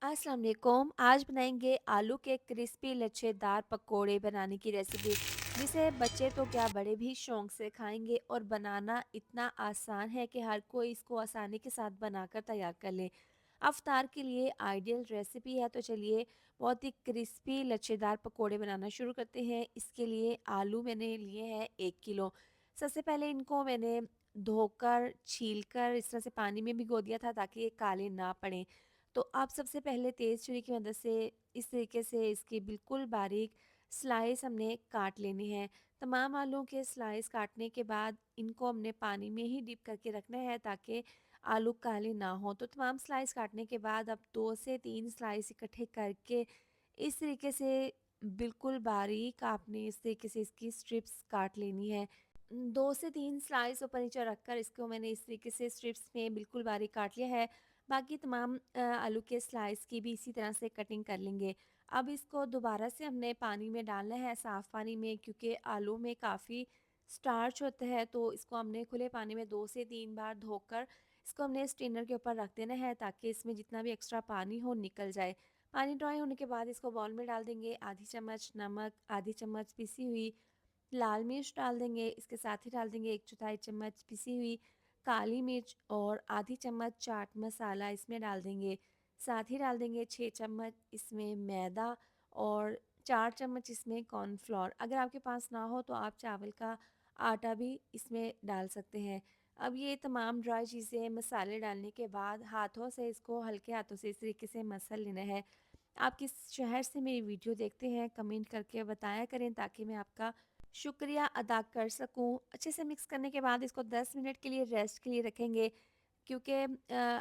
अस्सलाम वालेकुम। आज बनाएंगे आलू के क्रिस्पी लच्छेदार पकोड़े बनाने की रेसिपी, जिसे बच्चे तो क्या बड़े भी शौक से खाएंगे और बनाना इतना आसान है कि हर कोई इसको आसानी के साथ बनाकर तैयार कर ले। अफ्तार के लिए आइडियल रेसिपी है। तो चलिए बहुत ही क्रिस्पी लच्छेदार पकोड़े बनाना शुरू करते हैं। इसके लिए आलू मैंने लिए हैं 1 किलो। सबसे पहले इनको मैंने धोकर छीलकर इस तरह से पानी में भिगो दिया था ताकि ये काले ना पड़ें। तो आप सबसे पहले तेज़ छुरी की मदद से इस तरीके से इसकी बिल्कुल बारीक स्लाइस हमने काट लेने हैं। तमाम आलूओं के स्लाइस काटने के बाद इनको हमने पानी में ही डिप करके रखना है ताकि आलू काले ना हो। तो तमाम स्लाइस काटने के बाद अब 2 से 3 स्लाइस इकट्ठे करके इस तरीके से बिल्कुल बारीक आपने इस तरीके से इसकी स्ट्रिप्स काट लेनी है। 2 से 3 स्लाइस ऊपर नीचे रखकर इसको मैंने इस तरीके से स्ट्रिप्स में बिल्कुल बारीक काट लिया है। बाकी तमाम आलू के स्लाइस की भी इसी तरह से कटिंग कर लेंगे। अब इसको दोबारा से हमने पानी में डालना है, साफ़ पानी में, क्योंकि आलू में काफ़ी स्टार्च होता है। तो इसको हमने खुले पानी में 2 से 3 बार धोकर इसको हमने स्ट्रेनर के ऊपर रख देना है ताकि इसमें जितना भी एक्स्ट्रा पानी हो निकल जाए। पानी ड्राई होने के बाद इसको बाउल में डाल देंगे। आधी चम्मच नमक, आधी चम्मच पिसी हुई लाल मिर्च डाल देंगे। इसके साथ ही डाल देंगे 1/4 चम्मच पिसी हुई काली मिर्च और आधी चम्मच चाट मसाला इसमें डाल देंगे। साथ ही डाल देंगे 6 चम्मच इसमें मैदा और 4 चम्मच इसमें कॉर्नफ्लोर। अगर आपके पास ना हो तो आप चावल का आटा भी इसमें डाल सकते हैं। अब ये तमाम ड्राई चीज़ें मसाले डालने के बाद हाथों से इसको हल्के हाथों से इस तरीके से मसल लेना है। आप किस शहर से मेरी वीडियो देखते हैं कमेंट करके बताया करें ताकि मैं आपका शुक्रिया अदा कर सकूं। अच्छे से मिक्स करने के बाद इसको 10 मिनट के लिए रेस्ट के लिए रखेंगे, क्योंकि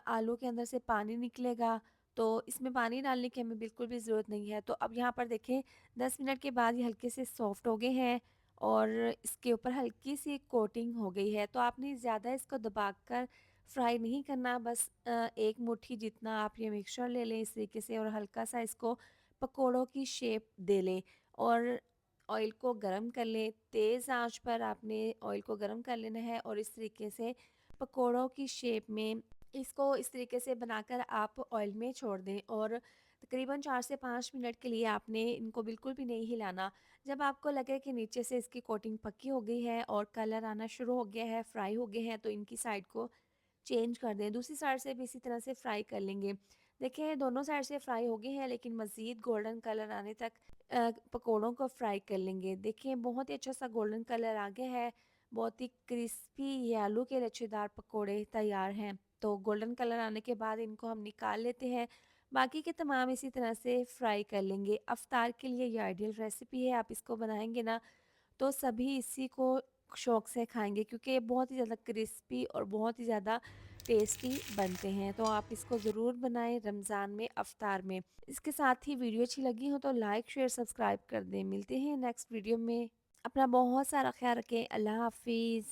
आलू के अंदर से पानी निकलेगा। तो इसमें पानी डालने की हमें बिल्कुल भी ज़रूरत नहीं है। तो अब यहाँ पर देखें 10 मिनट के बाद ये हल्के से सॉफ्ट हो गए हैं और इसके ऊपर हल्की सी कोटिंग हो गई है। तो आपने ज़्यादा इसको दबाकर फ्राई नहीं करना, बस एक मुट्ठी जितना आप ये मिक्सचर ले लें इस तरीके से और हल्का सा इसको पकोड़ों की शेप दे लें और ऑयल को गरम कर लें। तेज़ आंच पर आपने ऑयल को गरम कर लेना है और इस तरीके से पकोड़ों की शेप में इसको इस तरीके से बनाकर आप ऑयल में छोड़ दें और तकरीबन 4 से 5 मिनट के लिए आपने इनको बिल्कुल भी नहीं हिलाना। जब आपको लगे कि नीचे से इसकी कोटिंग पक्की हो गई है और कलर आना शुरू हो गया है, फ्राई हो गए हैं, तो इनकी साइड को चेंज कर दें। दूसरी साइड से भी इसी तरह से फ्राई कर लेंगे। देखिए दोनों साइड से फ्राई हो गए हैं, लेकिन मज़ीद गोल्डन कलर आने तक पकोड़ों को फ्राई कर लेंगे। देखिए बहुत ही अच्छा सा गोल्डन कलर आ गया है। बहुत ही क्रिस्पी ये आलू के लच्छेदार पकोड़े तैयार हैं। तो गोल्डन कलर आने के बाद इनको हम निकाल लेते हैं। बाकी के तमाम इसी तरह से फ्राई कर लेंगे। अफ्तार के लिए ये आइडियल रेसिपी है। आप इसको बनाएँगे ना तो सभी इसी को शौक से खाएँगे, क्योंकि ये बहुत ही ज़्यादा क्रिस्पी और बहुत ही ज़्यादा टेस्टी बनते हैं। तो आप इसको ज़रूर बनाएँ रमज़ान में, अफ्तार में। इसके साथ ही वीडियो अच्छी लगी हो तो लाइक, शेयर, सब्सक्राइब कर दें। मिलते हैं नेक्स्ट वीडियो में। अपना बहुत सारा ख़्याल रखें। अल्लाह हाफ़िज़।